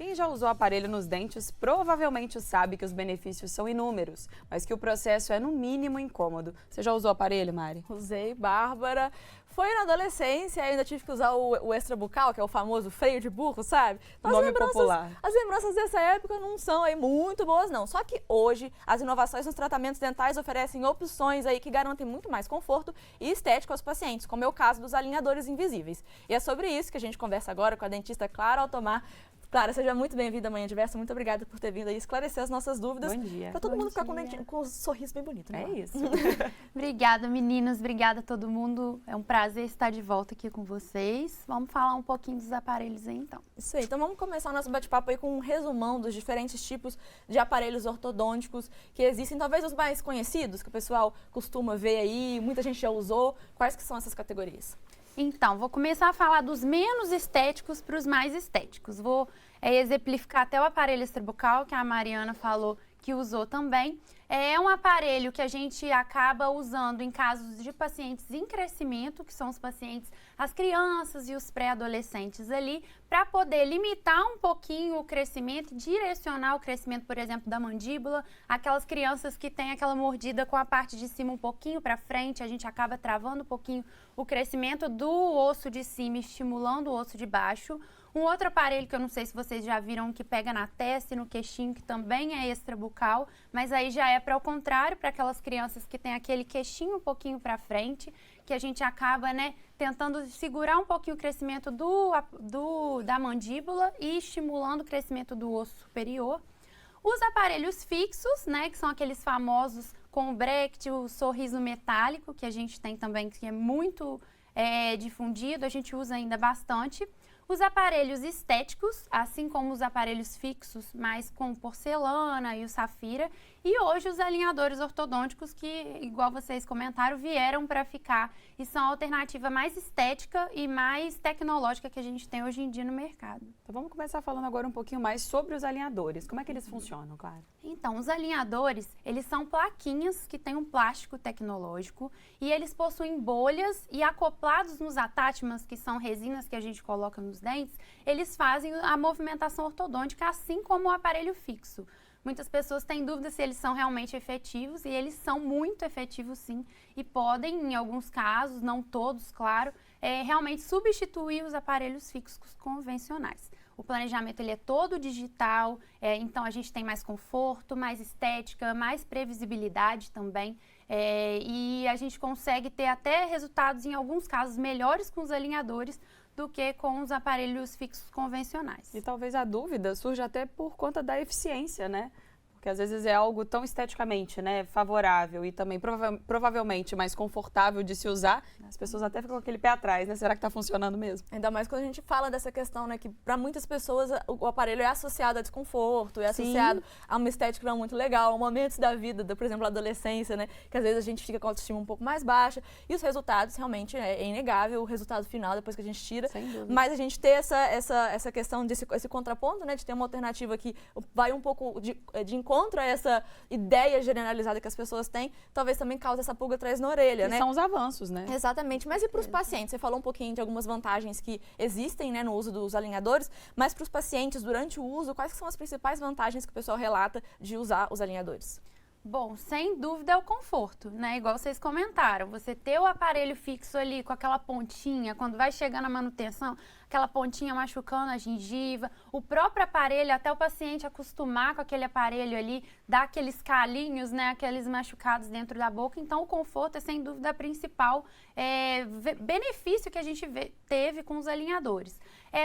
Quem já usou aparelho nos dentes provavelmente sabe que os benefícios são inúmeros, mas que o processo é no mínimo incômodo. Você já usou aparelho, Mari? Usei, Bárbara. Foi na adolescência, ainda tive que usar o extrabucal, que é o famoso freio de burro, sabe? Então, Nome popular. As lembranças dessa época não são aí muito boas, não. Só que hoje, as inovações nos tratamentos dentais oferecem opções aí que garantem muito mais conforto e estética aos pacientes, como é o caso dos alinhadores invisíveis. E é sobre isso que a gente conversa agora com a dentista Clara Altomar. Clara, seja muito bem-vinda à Manhã Diversa. Muito obrigada por ter vindo aí esclarecer as nossas dúvidas. Bom dia. Para todo mundo ficar com um sorriso bem bonito, né? É isso. Obrigada, meninas. Obrigada a todo mundo. É um prazer estar de volta aqui com vocês. Vamos falar um pouquinho dos aparelhos aí, então. Isso aí. Então vamos começar o nosso bate-papo aí com um resumão dos diferentes tipos de aparelhos ortodônticos que existem. Talvez os mais conhecidos, que o pessoal costuma ver aí, muita gente já usou. Quais que são essas categorias? Então, vou começar a falar dos menos estéticos para os mais estéticos. Vou exemplificar até o aparelho extrabucal, que a Mariana falou que usou também. É um aparelho que a gente acaba usando em casos de pacientes em crescimento, que são os pacientes, as crianças e os pré-adolescentes ali, para poder limitar um pouquinho o crescimento, direcionar o crescimento, por exemplo, da mandíbula. Aquelas crianças que têm aquela mordida com a parte de cima um pouquinho para frente, a gente acaba travando um pouquinho o crescimento do osso de cima, estimulando o osso de baixo. Um outro aparelho que eu não sei se vocês já viram, que pega na testa e no queixinho, que também é extrabucal, mas aí já é para o contrário, para aquelas crianças que têm aquele queixinho um pouquinho para frente, que a gente acaba, né, tentando segurar um pouquinho o crescimento da mandíbula e estimulando o crescimento do osso superior. Os aparelhos fixos, né, que são aqueles famosos com o Brecht, o sorriso metálico, que a gente tem também, que é muito difundido, a gente usa ainda bastante. Os aparelhos estéticos, assim como os aparelhos fixos, mas com porcelana e o safira. E hoje os alinhadores ortodônticos que, igual vocês comentaram, vieram para ficar e são a alternativa mais estética e mais tecnológica que a gente tem hoje em dia no mercado. Então vamos começar falando agora um pouquinho mais sobre os alinhadores. Como é que eles funcionam, Clara? Então, os alinhadores, eles são plaquinhas que têm um plástico tecnológico e eles possuem bolhas e acoplados nos attachments, que são resinas que a gente coloca nos dentes, eles fazem a movimentação ortodôntica, assim como o aparelho fixo. Muitas pessoas têm dúvida se eles são realmente efetivos e eles são muito efetivos sim e podem, em alguns casos, não todos, claro, realmente substituir os aparelhos fixos convencionais. O planejamento ele é todo digital, então a gente tem mais conforto, mais estética, mais previsibilidade também. E a gente consegue ter até resultados, em alguns casos, melhores com os alinhadores do que com os aparelhos fixos convencionais. E talvez a dúvida surja até por conta da eficiência, né? Porque às vezes é algo tão esteticamente, né, favorável e também provavelmente mais confortável de se usar, as pessoas até ficam com aquele pé atrás, né? Será que está funcionando mesmo? Ainda mais quando a gente fala dessa questão, né, que para muitas pessoas o aparelho é associado a desconforto, é associado a uma estética não muito legal, momentos da vida, por exemplo, a adolescência, né, que às vezes a gente fica com a autoestima um pouco mais baixa e os resultados realmente é inegável, o resultado final depois que a gente tira. Sem dúvida. Mas a gente ter essa questão esse contraponto, né, de ter uma alternativa que vai um pouco de encontro a essa ideia generalizada que as pessoas têm, talvez também cause essa pulga atrás na orelha, né? São os avanços, né? Exatamente. Mas e para os pacientes? Você falou um pouquinho de algumas vantagens que existem, né, no uso dos alinhadores, mas para os pacientes, durante o uso, quais são as principais vantagens que o pessoal relata de usar os alinhadores? Bom, sem dúvida é o conforto, né? Igual vocês comentaram, você ter o aparelho fixo ali com aquela pontinha, quando vai chegando a manutenção, aquela pontinha machucando a gengiva, o próprio aparelho, até o paciente acostumar com aquele aparelho ali, dá aqueles calinhos, né? Aqueles machucados dentro da boca. Então, o conforto é sem dúvida a principal benefício que a gente teve com os alinhadores.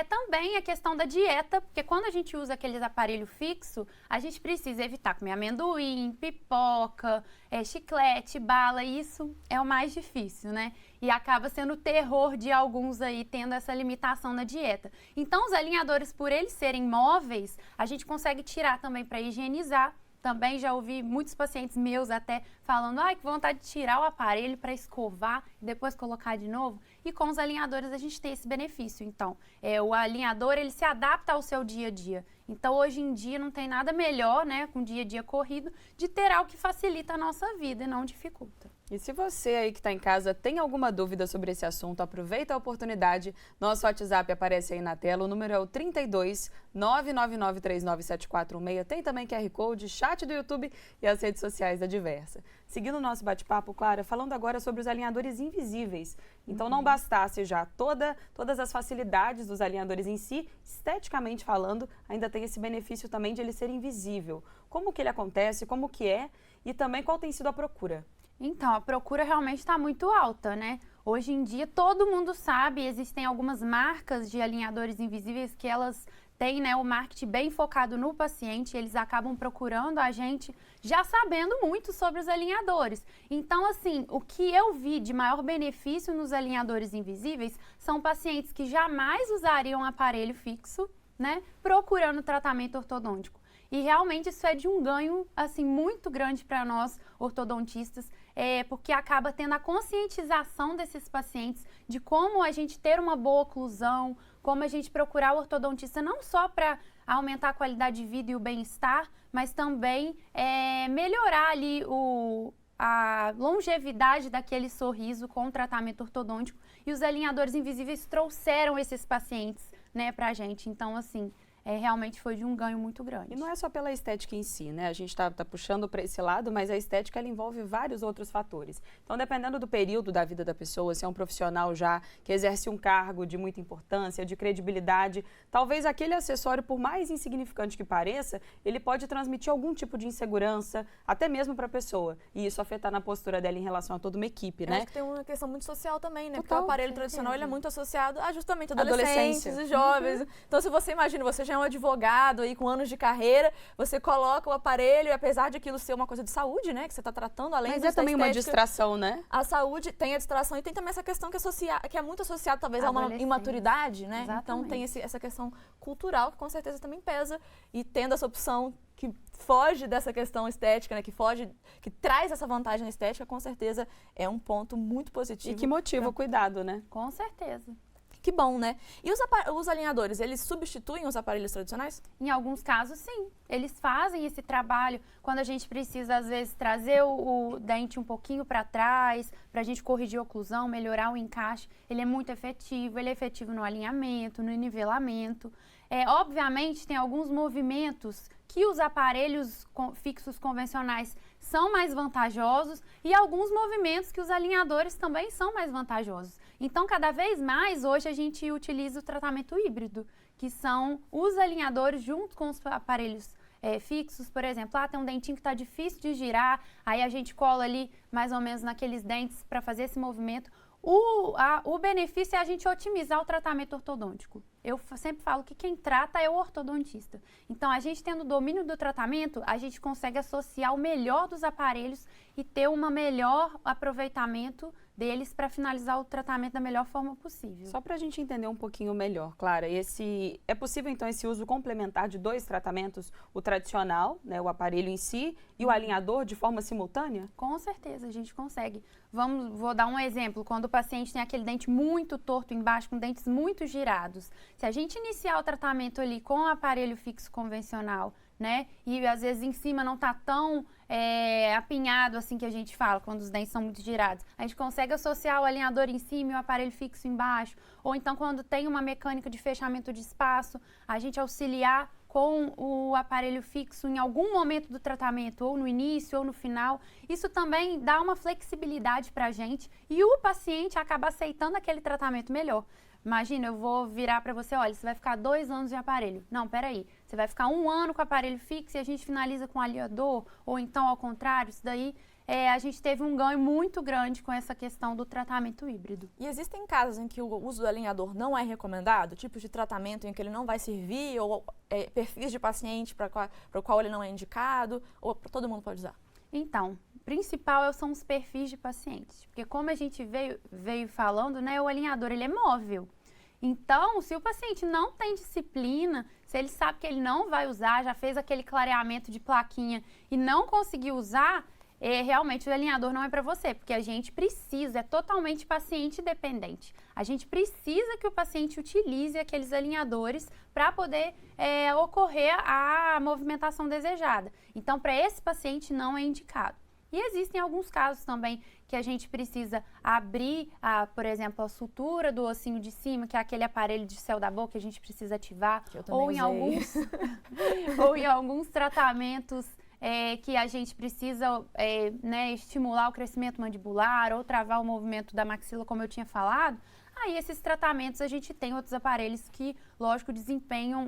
Também a questão da dieta, porque quando a gente usa aqueles aparelhos fixos, a gente precisa evitar comer amendoim, pipoca, chiclete, bala, isso é o mais difícil, né? E acaba sendo o terror de alguns aí, tendo essa limitação na dieta. Então, os alinhadores, por eles serem móveis, a gente consegue tirar também para higienizar. Também já ouvi muitos pacientes meus até falando, que vontade de tirar o aparelho para escovar e depois colocar de novo. E com os alinhadores a gente tem esse benefício. Então, o alinhador ele se adapta ao seu dia a dia. Então, hoje em dia não tem nada melhor, né, com o dia a dia corrido, de ter algo que facilita a nossa vida e não dificulta. E se você aí que está em casa tem alguma dúvida sobre esse assunto, aproveita a oportunidade. Nosso WhatsApp aparece aí na tela, o número é o 32 999397416. Tem também QR Code, chat do YouTube e as redes sociais da Diversa. Seguindo o nosso bate-papo, Clara, falando agora sobre os alinhadores invisíveis. Então, não bastasse já todas as facilidades dos alinhadores em si, esteticamente falando, ainda tem esse benefício também de ele ser invisível. Como que ele acontece, como que é e também qual tem sido a procura? Então, a procura realmente está muito alta, né? Hoje em dia, todo mundo sabe, existem algumas marcas de alinhadores invisíveis que elas têm, né, o marketing bem focado no paciente, eles acabam procurando a gente já sabendo muito sobre os alinhadores. Então, assim, o que eu vi de maior benefício nos alinhadores invisíveis são pacientes que jamais usariam aparelho fixo, né, procurando tratamento ortodôntico. E realmente isso é de um ganho, assim, muito grande para nós ortodontistas, porque acaba tendo a conscientização desses pacientes de como a gente ter uma boa oclusão, como a gente procurar o ortodontista não só para aumentar a qualidade de vida e o bem-estar, mas também melhorar ali a longevidade daquele sorriso com o tratamento ortodôntico. E os alinhadores invisíveis trouxeram esses pacientes, né, para a gente. Então, assim, realmente foi de um ganho muito grande. E não é só pela estética em si, né? A gente está puxando para esse lado, mas a estética ela envolve vários outros fatores. Então, dependendo do período da vida da pessoa, se é um profissional já que exerce um cargo de muita importância, de credibilidade, talvez aquele acessório, por mais insignificante que pareça, ele pode transmitir algum tipo de insegurança, até mesmo para a pessoa. E isso afetar na postura dela em relação a toda uma equipe, né? Acho que tem uma questão muito social também, né? Total, porque o aparelho tradicional ele é muito associado a justamente Adolescência. adolescentes e jovens. Então, se você imagina, você já é um advogado aí com anos de carreira, você coloca o aparelho e apesar de aquilo ser uma coisa de saúde, né, que você está tratando além Mas da é também uma estética, distração, né? a saúde tem a distração e tem também essa questão que é muito associada talvez a uma Adolescência. imaturidade, né? Exatamente. Então tem essa questão cultural que com certeza também pesa e tendo essa opção que foge dessa questão estética, né, que traz essa vantagem estética, com certeza é um ponto muito positivo. E que motiva o cuidado, né? Com certeza. Que bom, né? E os alinhadores, eles substituem os aparelhos tradicionais? Em alguns casos, sim. Eles fazem esse trabalho quando a gente precisa, às vezes, trazer o dente um pouquinho para trás, para a gente corrigir a oclusão, melhorar o encaixe. Ele é muito efetivo, ele é efetivo no alinhamento, no nivelamento. Obviamente, tem alguns movimentos que os aparelhos fixos convencionais são mais vantajosos e alguns movimentos que os alinhadores também são mais vantajosos. Então, cada vez mais, hoje a gente utiliza o tratamento híbrido, que são os alinhadores junto com os aparelhos fixos. Por exemplo, tem um dentinho que está difícil de girar, aí a gente cola ali mais ou menos naqueles dentes para fazer esse movimento. O benefício é a gente otimizar o tratamento ortodôntico. Eu sempre falo que quem trata é o ortodontista. Então, a gente tendo domínio do tratamento, a gente consegue associar o melhor dos aparelhos e ter um melhor aproveitamento deles para finalizar o tratamento da melhor forma possível. Só para a gente entender um pouquinho melhor, Clara, é possível então esse uso complementar de dois tratamentos, o tradicional, né, o aparelho em si, e o alinhador de forma simultânea? Com certeza, a gente consegue. Vou dar um exemplo, quando o paciente tem aquele dente muito torto embaixo, com dentes muito girados, se a gente iniciar o tratamento ali com o aparelho fixo convencional, né, e às vezes em cima não está tão apinhado assim que a gente fala, quando os dentes são muito girados. A gente consegue associar o alinhador em cima e o aparelho fixo embaixo. Ou então, quando tem uma mecânica de fechamento de espaço, a gente auxiliar com o aparelho fixo em algum momento do tratamento, ou no início ou no final. Isso também dá uma flexibilidade para a gente e o paciente acaba aceitando aquele tratamento melhor. Imagina, eu vou virar para você, olha, você vai ficar 2 anos de aparelho. Não, peraí, você vai ficar 1 ano com o aparelho fixo e a gente finaliza com o alinhador, ou então ao contrário, isso daí a gente teve um ganho muito grande com essa questão do tratamento híbrido. E existem casos em que o uso do alinhador não é recomendado, tipos de tratamento em que ele não vai servir, ou perfis de paciente para o qual ele não é indicado, ou todo mundo pode usar? Então, o principal são os perfis de pacientes, porque como a gente veio falando, né, o alinhador ele é móvel. Então, se o paciente não tem disciplina, se ele sabe que ele não vai usar, já fez aquele clareamento de plaquinha e não conseguiu usar, realmente o alinhador não é para você, porque a gente precisa, é totalmente paciente dependente. A gente precisa que o paciente utilize aqueles alinhadores para poder ocorrer a movimentação desejada. Então, para esse paciente não é indicado. E existem alguns casos também que a gente precisa abrir, por exemplo, a sutura do ossinho de cima, que é aquele aparelho de céu da boca que a gente precisa ativar, ou em alguns tratamentos que a gente precisa estimular o crescimento mandibular ou travar o movimento da maxila, como eu tinha falado. Aí, esses tratamentos, a gente tem outros aparelhos que, lógico, desempenham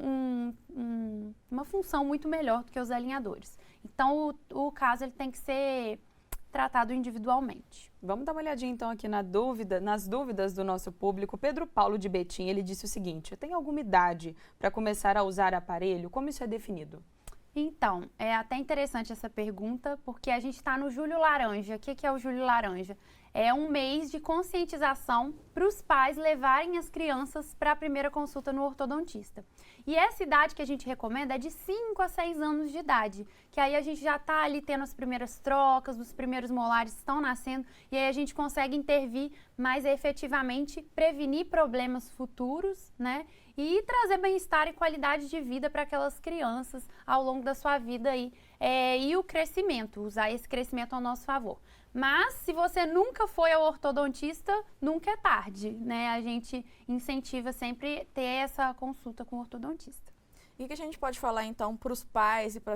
uma função muito melhor do que os alinhadores. Então, o caso ele tem que ser tratado individualmente. Vamos dar uma olhadinha, então, aqui nas dúvidas do nosso público. Pedro Paulo de Betim, ele disse o seguinte: tem alguma idade para começar a usar aparelho? Como isso é definido? Então, é até interessante essa pergunta, porque a gente está no Julho Laranja. O que é o Julho Laranja? É um mês de conscientização para os pais levarem as crianças para a primeira consulta no ortodontista. E essa idade que a gente recomenda é de 5 a 6 anos de idade, que aí a gente já está ali tendo as primeiras trocas, os primeiros molares estão nascendo, e aí a gente consegue intervir mais efetivamente, prevenir problemas futuros, né? E trazer bem-estar e qualidade de vida para aquelas crianças ao longo da sua vida aí. E o crescimento, usar esse crescimento ao nosso favor. Mas, se você nunca foi ao ortodontista, nunca é tarde, né? A gente incentiva sempre ter essa consulta com o ortodontista. E o que a gente pode falar, então, para os pais e para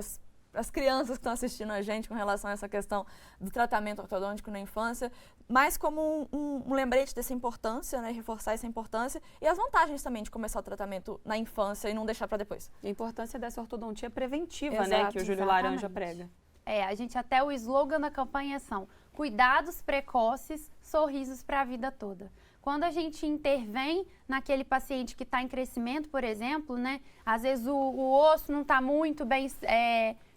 as crianças que estão assistindo a gente com relação a essa questão do tratamento ortodôntico na infância, mais como um lembrete dessa importância, né? Reforçar essa importância e as vantagens também de começar o tratamento na infância e não deixar para depois. A importância dessa ortodontia preventiva, Exato, né? Que o Júlio exatamente. Laranja prega. A gente até o slogan da campanha são cuidados precoces, sorrisos para a vida toda. Quando a gente intervém naquele paciente que está em crescimento, por exemplo, né? Às vezes o osso não está muito bem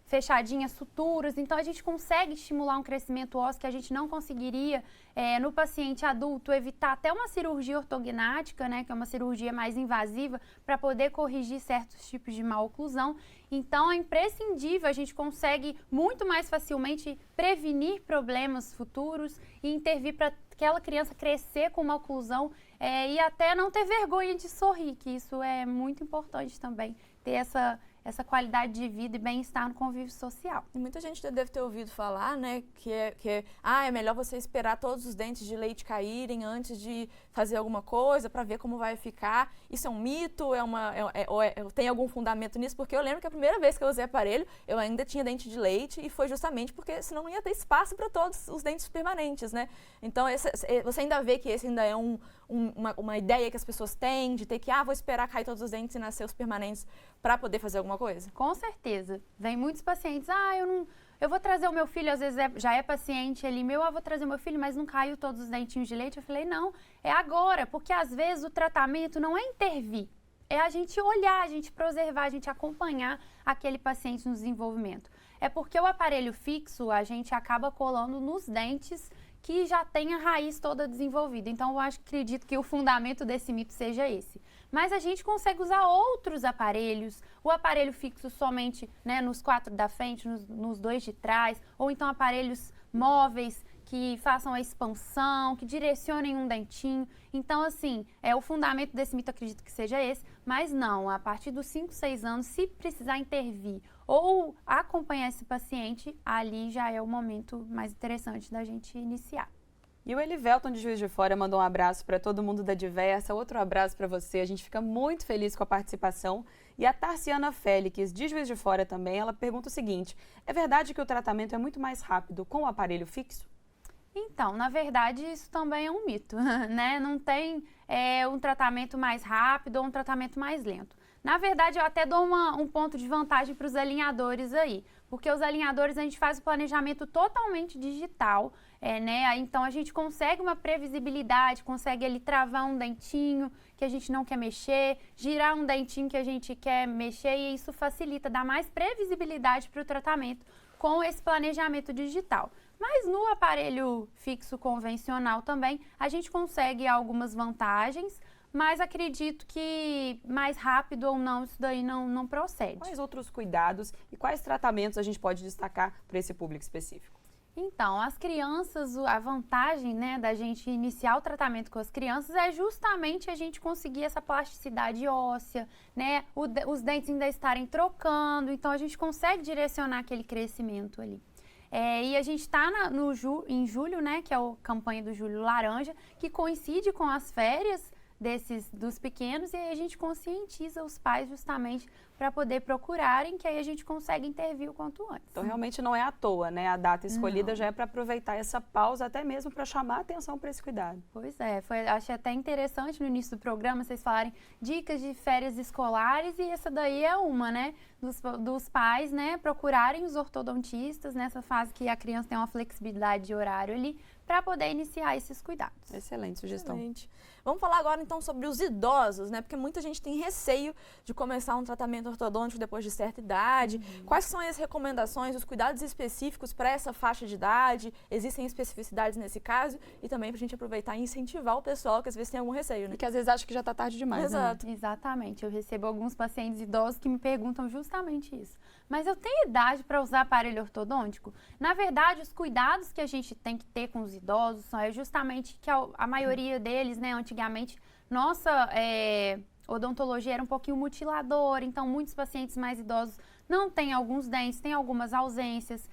fechadinho, as suturas, então a gente consegue estimular um crescimento ósseo que a gente não conseguiria no paciente adulto, evitar até uma cirurgia ortognática, né, que é uma cirurgia mais invasiva, para poder corrigir certos tipos de maloclusão. Então é imprescindível, a gente consegue muito mais facilmente prevenir problemas futuros e intervir para aquela criança crescer com uma oclusão e até não ter vergonha de sorrir, que isso é muito importante também, ter essa qualidade de vida e bem-estar no convívio social. E muita gente deve ter ouvido falar, né, que é melhor você esperar todos os dentes de leite caírem antes de fazer alguma coisa para ver como vai ficar. Isso é um mito? Tem algum fundamento nisso? Porque eu lembro que a primeira vez que eu usei aparelho, eu ainda tinha dente de leite e foi justamente porque senão não ia ter espaço para todos os dentes permanentes, né? Então, você ainda vê que esse ainda é uma ideia que as pessoas têm de ter que, vou esperar cair todos os dentes e nascer os permanentes para poder fazer alguma coisa? Com certeza. Vem muitos pacientes, eu vou trazer o meu filho, às vezes já é paciente ali, vou trazer o meu filho, mas não caiu todos os dentinhos de leite. Eu falei, não, é agora, porque às vezes o tratamento não é intervir, é a gente olhar, a gente preservar, a gente acompanhar aquele paciente no desenvolvimento. É porque o aparelho fixo, a gente acaba colando nos dentes que já tem a raiz toda desenvolvida. Então, eu acredito que o fundamento desse mito seja esse. Mas a gente consegue usar outros aparelhos, o aparelho fixo somente, né, nos 4 da frente, nos 2 de trás, ou então aparelhos móveis que façam a expansão, que direcionem um dentinho. Então, assim, o fundamento desse mito, acredito que seja esse, mas não, a partir dos 5, 6 anos, se precisar intervir ou acompanhar esse paciente, ali já é o momento mais interessante da gente iniciar. E o Elivelton de Juiz de Fora mandou um abraço para todo mundo da Diversa, outro abraço para você, a gente fica muito feliz com a participação. E a Tarciana Félix, de Juiz de Fora também, ela pergunta o seguinte: é verdade que o tratamento é muito mais rápido com o aparelho fixo? Então, na verdade, isso também é um mito, né? Não tem um tratamento mais rápido ou um tratamento mais lento. Na verdade, eu até dou um ponto de vantagem para os alinhadores aí, porque os alinhadores a gente faz o planejamento totalmente digital, né? Então a gente consegue uma previsibilidade, consegue ali travar um dentinho que a gente não quer mexer, girar um dentinho que a gente quer mexer, e isso facilita, dá mais previsibilidade para o tratamento com esse planejamento digital. Mas no aparelho fixo convencional também a gente consegue algumas vantagens, mas acredito que mais rápido ou não, isso daí não procede. Quais outros cuidados e quais tratamentos a gente pode destacar para esse público específico? Então, as crianças, a vantagem, né, da gente iniciar o tratamento com as crianças é justamente a gente conseguir essa plasticidade óssea, né, os dentes ainda estarem trocando, então a gente consegue direcionar aquele crescimento ali. E a gente está em julho, né, que é a campanha do Julho Laranja, que coincide com as férias dos pequenos, e aí a gente conscientiza os pais justamente para poder procurarem, que aí a gente consegue intervir o quanto antes. Então, realmente não é à toa, né? A data escolhida Não. já é para aproveitar essa pausa, até mesmo para chamar a atenção para esse cuidado. Pois é, achei até interessante no início do programa vocês falarem dicas de férias escolares, e essa daí é uma, né? Dos pais, né, procurarem os ortodontistas nessa fase que a criança tem uma flexibilidade de horário ali, para poder iniciar esses cuidados. Excelente sugestão. Excelente. Vamos falar agora então sobre os idosos, né? Porque muita gente tem receio de começar um tratamento ortodôntico depois de certa idade. Quais são as recomendações, os cuidados específicos para essa faixa de idade? Existem especificidades nesse caso? E também para a gente aproveitar e incentivar o pessoal que às vezes tem algum receio, né? E que às vezes acha que já está tarde demais. Exato. Né? Exatamente. Eu recebo alguns pacientes idosos que me perguntam justamente isso. Mas eu tenho idade para usar aparelho ortodôntico? Na verdade, os cuidados que a gente tem que ter com os idosos é justamente que a maioria deles, né, antigamente, nossa odontologia era um pouquinho mutiladora, então muitos pacientes mais idosos não têm alguns dentes, têm algumas ausências,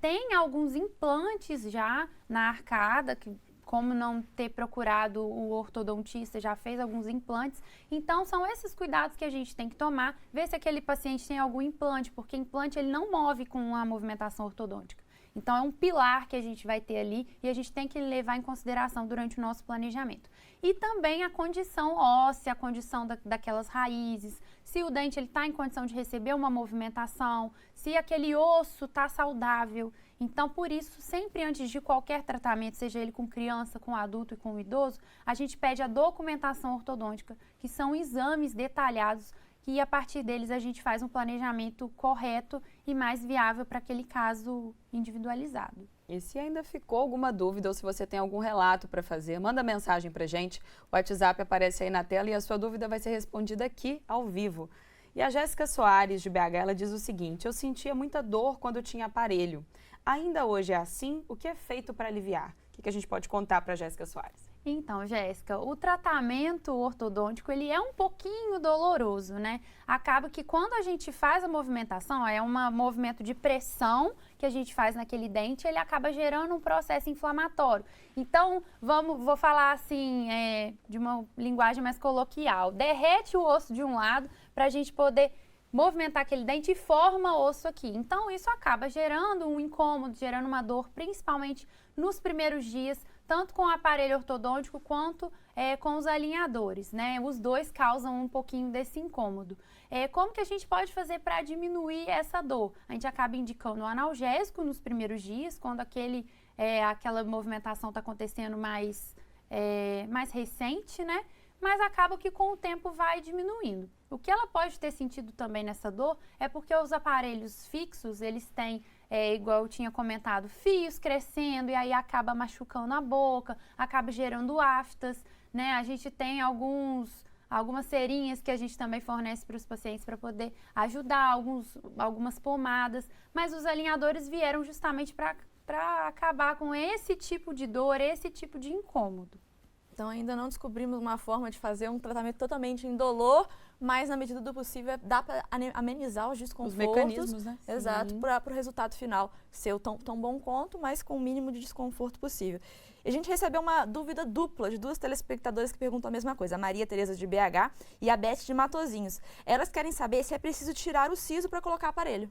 tem alguns implantes já na arcada, que como não ter procurado o ortodontista, já fez alguns implantes. Então, são esses cuidados que a gente tem que tomar, ver se aquele paciente tem algum implante, porque implante ele não move com a movimentação ortodôntica. Então, é um pilar que a gente vai ter ali e a gente tem que levar em consideração durante o nosso planejamento. E também a condição óssea, a condição daquelas raízes, se o dente está em condição de receber uma movimentação, se aquele osso está saudável. Então, por isso, sempre antes de qualquer tratamento, seja ele com criança, com adulto e com idoso, a gente pede a documentação ortodôntica, que são exames detalhados, que a partir deles a gente faz um planejamento correto e mais viável para aquele caso individualizado. E se ainda ficou alguma dúvida ou se você tem algum relato para fazer, manda mensagem para a gente. O WhatsApp aparece aí na tela e a sua dúvida vai ser respondida aqui ao vivo. E a Jéssica Soares, de BH, ela diz o seguinte: eu sentia muita dor quando eu tinha aparelho. Ainda hoje é assim? O que é feito para aliviar? O que a gente pode contar para a Jéssica Soares? Então, Jéssica, o tratamento ortodôntico, ele é um pouquinho doloroso, né? Acaba que quando a gente faz a movimentação, é um movimento de pressão que a gente faz naquele dente, ele acaba gerando um processo inflamatório. Então, vou falar assim, de uma linguagem mais coloquial. Derrete o osso de um lado para a gente poder movimentar aquele dente e forma osso aqui. Então, isso acaba gerando um incômodo, gerando uma dor, principalmente nos primeiros dias, tanto com o aparelho ortodôntico quanto com os alinhadores, né? Os dois causam um pouquinho desse incômodo. Como que a gente pode fazer para diminuir essa dor? A gente acaba indicando o analgésico nos primeiros dias, quando aquela movimentação está acontecendo mais recente, né? Mas acaba que com o tempo vai diminuindo. O que ela pode ter sentido também nessa dor é porque os aparelhos fixos, eles têm, igual eu tinha comentado, fios crescendo e aí acaba machucando a boca, acaba gerando aftas, né? A gente tem algumas cerinhas que a gente também fornece para os pacientes para poder ajudar, algumas pomadas, mas os alinhadores vieram justamente para acabar com esse tipo de dor, esse tipo de incômodo. Então, ainda não descobrimos uma forma de fazer um tratamento totalmente indolor, mas, na medida do possível, dá para amenizar os desconfortos. Os mecanismos, né? Exato, para o resultado final ser tão bom quanto, mas com o mínimo de desconforto possível. E a gente recebeu uma dúvida dupla de duas telespectadoras que perguntam a mesma coisa, a Maria Tereza de BH e a Beth de Matozinhos. Elas querem saber se é preciso tirar o siso para colocar aparelho.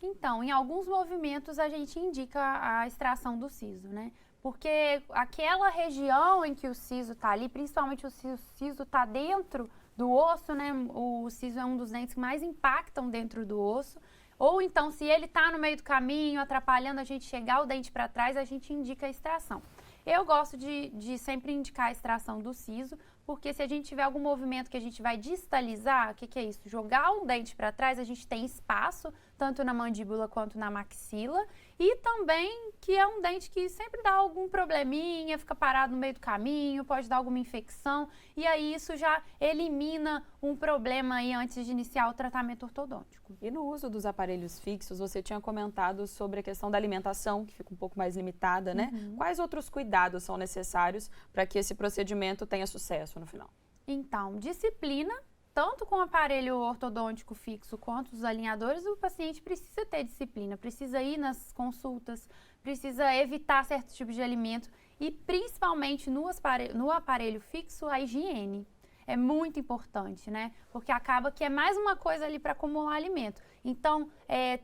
Então, em alguns movimentos, a gente indica a extração do siso, né? Porque aquela região em que o siso está ali, principalmente o siso está dentro do osso, né? O siso é um dos dentes que mais impactam dentro do osso. Ou então, se ele está no meio do caminho, atrapalhando a gente chegar o dente para trás, a gente indica a extração. Eu gosto de sempre indicar a extração do siso, porque se a gente tiver algum movimento que a gente vai distalizar, o que é isso? Jogar um dente para trás, a gente tem espaço, tanto na mandíbula quanto na maxila, e também que é um dente que sempre dá algum probleminha, fica parado no meio do caminho, pode dar alguma infecção, e aí isso já elimina um problema aí antes de iniciar o tratamento ortodôntico. E no uso dos aparelhos fixos, você tinha comentado sobre a questão da alimentação, que fica um pouco mais limitada, né? Quais outros cuidados são necessários para que esse procedimento tenha sucesso no final? Então, disciplina tanto com o aparelho ortodôntico fixo quanto os alinhadores, o paciente precisa ter disciplina, precisa ir nas consultas, precisa evitar certos tipos de alimento e principalmente no aparelho fixo, a higiene. É muito importante, né? Porque acaba que é mais uma coisa ali para acumular alimento. Então,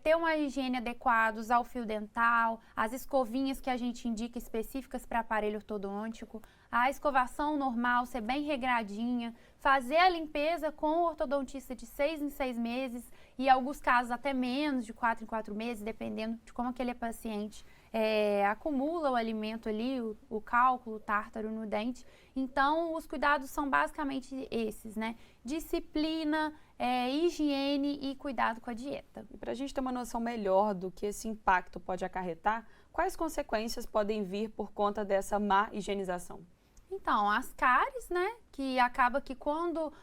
ter uma higiene adequada, usar o fio dental, as escovinhas que a gente indica específicas para aparelho ortodôntico, a escovação normal, ser bem regradinha, fazer a limpeza com o ortodontista de 6 em 6 meses e, em alguns casos, até menos, de 4 em 4 meses, dependendo de como aquele paciente acumula o alimento ali, o cálculo, o tártaro no dente. Então, os cuidados são basicamente esses, né? Disciplina, higiene e cuidado com a dieta. E para a gente ter uma noção melhor do que esse impacto pode acarretar, quais consequências podem vir por conta dessa má higienização? Então, as cáries, né, que acaba que quando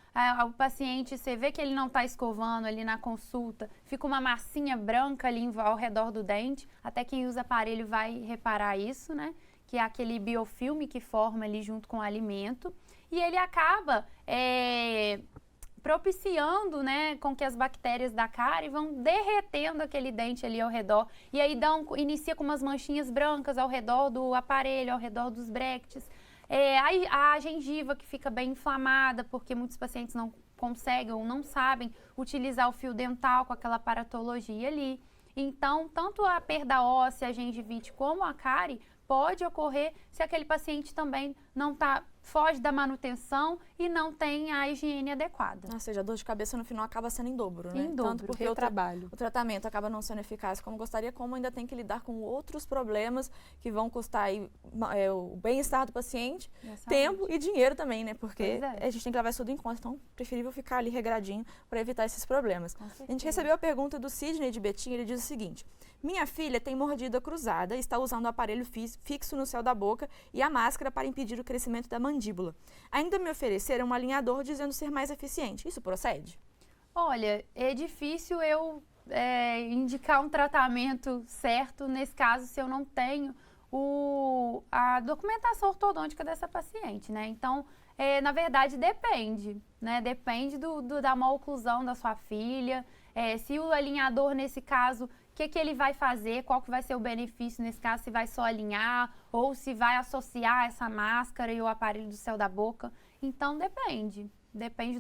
o paciente, você vê que ele não está escovando ali na consulta, fica uma massinha branca ali ao redor do dente, até quem usa aparelho vai reparar isso, né, que é aquele biofilme que forma ali junto com o alimento, e ele acaba propiciando, né, com que as bactérias da cárie vão derretendo aquele dente ali ao redor, e aí inicia com umas manchinhas brancas ao redor do aparelho, ao redor dos bractes. A gengiva que fica bem inflamada, porque muitos pacientes não conseguem ou não sabem utilizar o fio dental com aquela aparatologia ali. Então, tanto a perda óssea, a gengivite, como a cárie pode ocorrer se aquele paciente também não foge da manutenção e não tem a higiene adequada. Ou seja, a dor de cabeça no final acaba sendo em dobro, né? Em dobro, tanto porque o tratamento acaba não sendo eficaz como gostaria, como ainda tem que lidar com outros problemas que vão custar aí, o bem-estar do paciente, tempo e dinheiro também, né? Porque a gente tem que levar isso tudo em conta, então preferível ficar ali regradinho para evitar esses problemas. A gente recebeu a pergunta do Sidney de Betim, ele diz o seguinte: minha filha tem mordida cruzada e está usando o aparelho fixo no céu da boca e a máscara para impedir o crescimento da mandíbula. Ainda me ofereceram um alinhador dizendo ser mais eficiente. Isso procede? Olha, é difícil eu indicar um tratamento certo nesse caso se eu não tenho a documentação ortodôntica dessa paciente, né? Então, na verdade, depende, né? Depende da má oclusão da sua filha, se o alinhador, nesse caso, o que ele vai fazer, qual que vai ser o benefício nesse caso, se vai só alinhar ou se vai associar essa máscara e o aparelho do céu da boca. Então, depende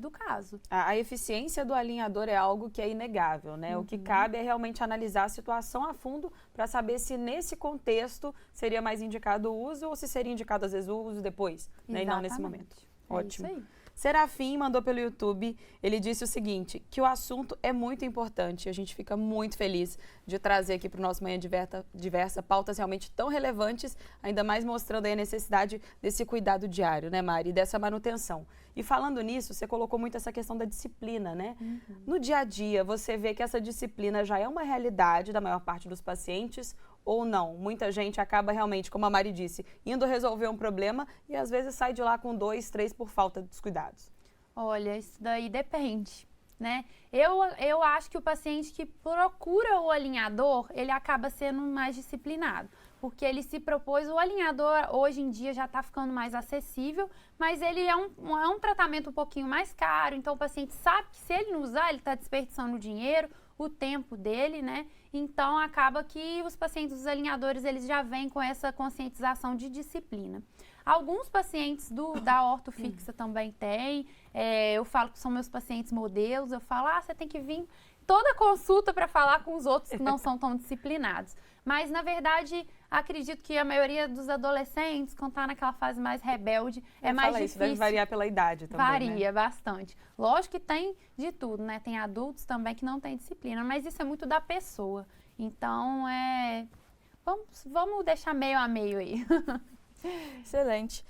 do caso. A eficiência do alinhador é algo que é inegável, né? O que cabe é realmente analisar a situação a fundo para saber se nesse contexto seria mais indicado o uso ou se seria indicado às vezes o uso depois, né? E não nesse momento. Ótimo. Isso aí. Serafim mandou pelo YouTube, ele disse o seguinte, que o assunto é muito importante, a gente fica muito feliz de trazer aqui para o nosso Manhã Diversa pautas realmente tão relevantes, ainda mais mostrando aí a necessidade desse cuidado diário, né, Mari, e dessa manutenção. E falando nisso, você colocou muito essa questão da disciplina, né? No dia a dia, você vê que essa disciplina já é uma realidade da maior parte dos pacientes ou não? Muita gente acaba realmente, como a Mari disse, indo resolver um problema e às vezes sai de lá com 2, 3 por falta dos cuidados. Olha, isso daí depende, né? Eu acho que o paciente que procura o alinhador, ele acaba sendo mais disciplinado, porque ele se propôs, o alinhador hoje em dia já está ficando mais acessível, mas ele é um tratamento um pouquinho mais caro, então o paciente sabe que se ele não usar, ele está desperdiçando dinheiro, o tempo dele, né? Então, acaba que os pacientes dos alinhadores, eles já vêm com essa conscientização de disciplina. Alguns pacientes da ortofixa também têm, eu falo que são meus pacientes modelos, eu falo, você tem que vir toda consulta para falar com os outros que não são tão disciplinados. Mas, na verdade, acredito que a maioria dos adolescentes, quando está naquela fase mais rebelde, é mais difícil. Isso deve variar pela idade também, Varia bastante. Lógico que tem de tudo, né? Tem adultos também que não têm disciplina, mas isso é muito da pessoa. Então, vamos deixar meio a meio aí. Excelente.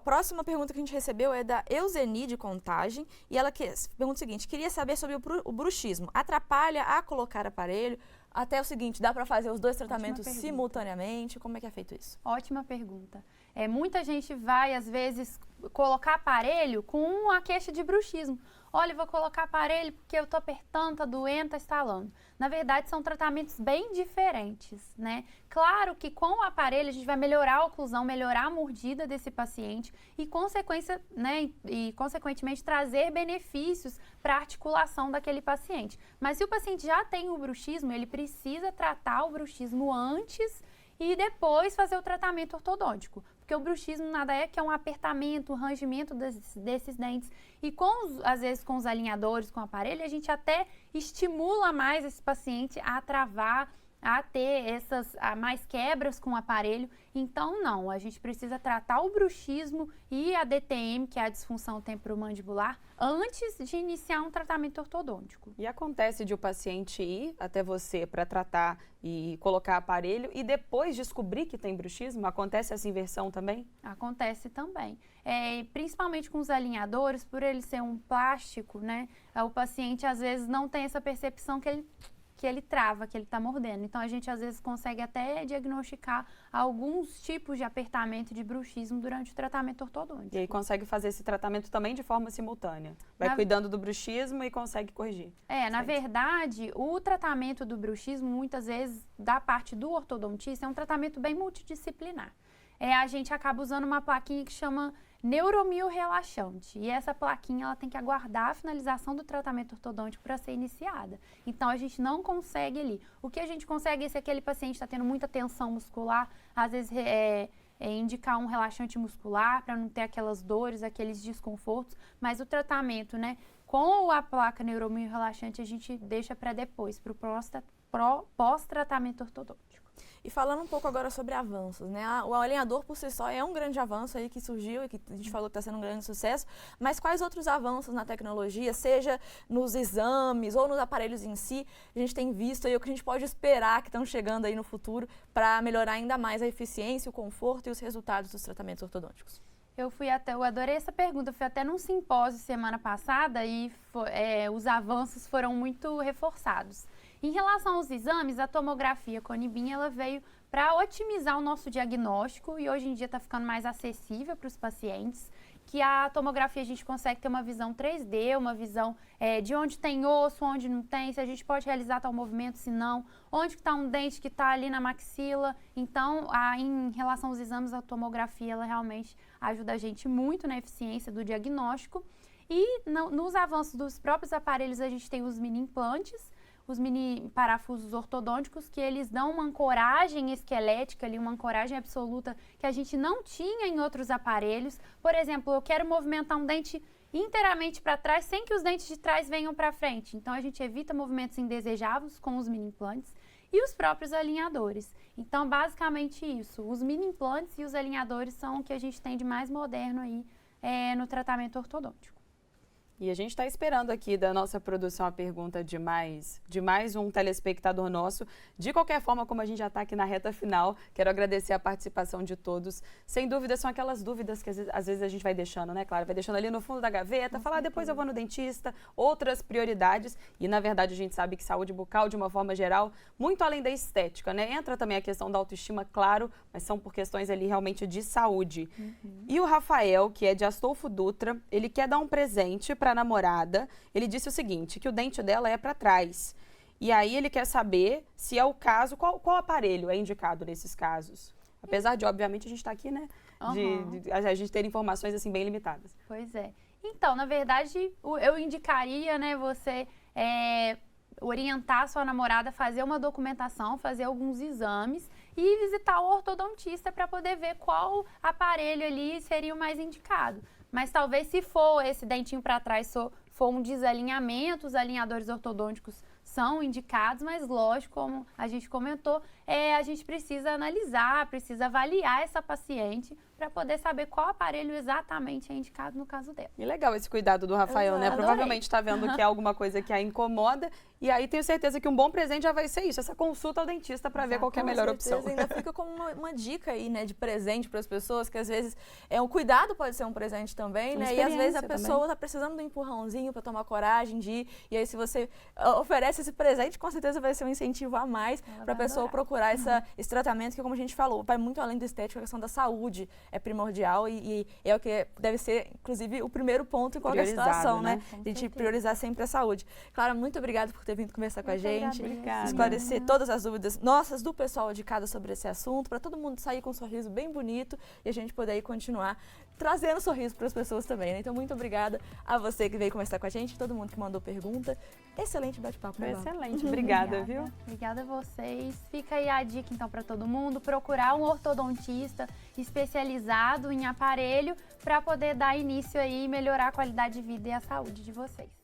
Próxima pergunta que a gente recebeu é da Euseni de Contagem e ela pergunta o seguinte: queria saber sobre o bruxismo. Atrapalha a colocar aparelho? Até o seguinte, dá para fazer os dois tratamentos simultaneamente? Como é que é feito isso? Ótima pergunta. Muita gente vai, às vezes, colocar aparelho com a queixa de bruxismo. Olha, eu vou colocar aparelho porque eu tô apertando, tá doendo, tá estalando. Na verdade, são tratamentos bem diferentes, né? Claro que com o aparelho a gente vai melhorar a oclusão, melhorar a mordida desse paciente e, consequentemente, trazer benefícios para a articulação daquele paciente. Mas se o paciente já tem o bruxismo, ele precisa tratar o bruxismo antes e depois fazer o tratamento ortodôntico. Porque o bruxismo nada é que é um apertamento, um rangimento desses dentes. E às vezes com os alinhadores, com o aparelho, a gente até estimula mais esse paciente a travar, a ter mais quebras com o aparelho. Então, não, a gente precisa tratar o bruxismo e a DTM, que é a disfunção temporomandibular, antes de iniciar um tratamento ortodôntico. E acontece de o paciente ir até você para tratar e colocar aparelho e depois descobrir que tem bruxismo? Acontece essa inversão também? Acontece também. Principalmente com os alinhadores, por ele ser um plástico, né? O paciente às vezes não tem essa percepção que ele trava, que ele está mordendo. Então, a gente às vezes consegue até diagnosticar alguns tipos de apertamento de bruxismo durante o tratamento ortodôntico. E aí consegue fazer esse tratamento também de forma simultânea. Vai cuidando do bruxismo e consegue corrigir. Na verdade, o tratamento do bruxismo, muitas vezes, da parte do ortodontista, é um tratamento bem multidisciplinar. A gente acaba usando uma plaquinha que chama neuromio relaxante. E essa plaquinha ela tem que aguardar a finalização do tratamento ortodôntico para ser iniciada. Então, a gente não consegue ali. O que a gente consegue é se aquele paciente está tendo muita tensão muscular, às vezes indicar um relaxante muscular para não ter aquelas dores, aqueles desconfortos. Mas o tratamento, né, com a placa neuromio relaxante, a gente deixa para depois, para o pós-tratamento ortodôntico. E falando um pouco agora sobre avanços, né? O alinhador por si só é um grande avanço aí que surgiu e que a gente falou que está sendo um grande sucesso, mas quais outros avanços na tecnologia, seja nos exames ou nos aparelhos em si, a gente tem visto aí o que a gente pode esperar que estão chegando aí no futuro para melhorar ainda mais a eficiência, o conforto e os resultados dos tratamentos ortodônticos? Eu adorei essa pergunta, eu fui até num simpósio semana passada e os avanços foram muito reforçados. Em relação aos exames, a tomografia Conibin, ela veio para otimizar o nosso diagnóstico e hoje em dia está ficando mais acessível para os pacientes, que a tomografia a gente consegue ter uma visão 3D, uma visão de onde tem osso, onde não tem, se a gente pode realizar tal movimento, se não, onde está um dente que está ali na maxila. Então, em relação aos exames, a tomografia, ela realmente ajuda a gente muito na eficiência do diagnóstico. E nos avanços dos próprios aparelhos, a gente tem os mini implantes, os mini parafusos ortodônticos, que eles dão uma ancoragem esquelética, ali, uma ancoragem absoluta que a gente não tinha em outros aparelhos. Por exemplo, eu quero movimentar um dente inteiramente para trás sem que os dentes de trás venham para frente. Então, a gente evita movimentos indesejáveis com os mini implantes e os próprios alinhadores. Então, basicamente isso. Os mini implantes e os alinhadores são o que a gente tem de mais moderno aí no tratamento ortodôntico. E a gente está esperando aqui da nossa produção a pergunta de mais um telespectador nosso. De qualquer forma, como a gente já está aqui na reta final, quero agradecer a participação de todos. Sem dúvida, são aquelas dúvidas que às vezes a gente vai deixando, né, Clara? Vai deixando ali no fundo da gaveta, falar depois eu vou no dentista, outras prioridades. E, na verdade, a gente sabe que saúde bucal, de uma forma geral, muito além da estética, né? Entra também a questão da autoestima, claro, mas são por questões ali realmente de saúde. E o Rafael, que é de Astolfo Dutra, ele quer dar um presente para a namorada. Ele disse o seguinte, que o dente dela é para trás. E aí ele quer saber se é o caso, qual aparelho é indicado nesses casos. Apesar de, obviamente, a gente está aqui, né, a gente ter informações assim bem limitadas. Pois é. Então, na verdade, eu indicaria, né, você orientar a sua namorada a fazer uma documentação, fazer alguns exames e visitar o ortodontista para poder ver qual aparelho ali seria o mais indicado. Mas talvez se for esse dentinho para trás, for um desalinhamento, os alinhadores ortodônticos são indicados, mas lógico, como a gente comentou, a gente precisa analisar, precisa avaliar essa paciente para poder saber qual aparelho exatamente é indicado no caso dela. E legal esse cuidado do Rafael, né? Provavelmente está vendo que é alguma coisa que a incomoda e aí tenho certeza que um bom presente já vai ser isso, essa consulta ao dentista para ver qual que é a melhor opção. Ainda fica como uma dica aí, né, de presente para as pessoas, que às vezes o cuidado pode ser um presente também, né? E às vezes a pessoa está precisando de um empurrãozinho para tomar coragem de ir, e aí se você oferece esse presente, com certeza vai ser um incentivo a mais para a pessoa procurar esse tratamento que, como a gente falou, vai muito além do estético, a questão da saúde é primordial e é o que deve ser, inclusive, o primeiro ponto em qualquer situação, né? Com A gente certeza. priorizar sempre a saúde. Clara, muito obrigada por ter vindo conversar com a Eu que gente, agradeço. Obrigada. esclarecer todas as dúvidas nossas, do pessoal de casa sobre esse assunto, para todo mundo sair com um sorriso bem bonito e a gente poder aí continuar trazendo sorriso para as pessoas também, né? Então, muito obrigada a você que veio conversar com a gente, todo mundo que mandou pergunta. Excelente bate-papo, Foi né, Val? excelente, obrigada, viu? Obrigada a vocês. Fica aí a dica, então, para todo mundo, procurar um ortodontista especializado em aparelho para poder dar início aí e melhorar a qualidade de vida e a saúde de vocês.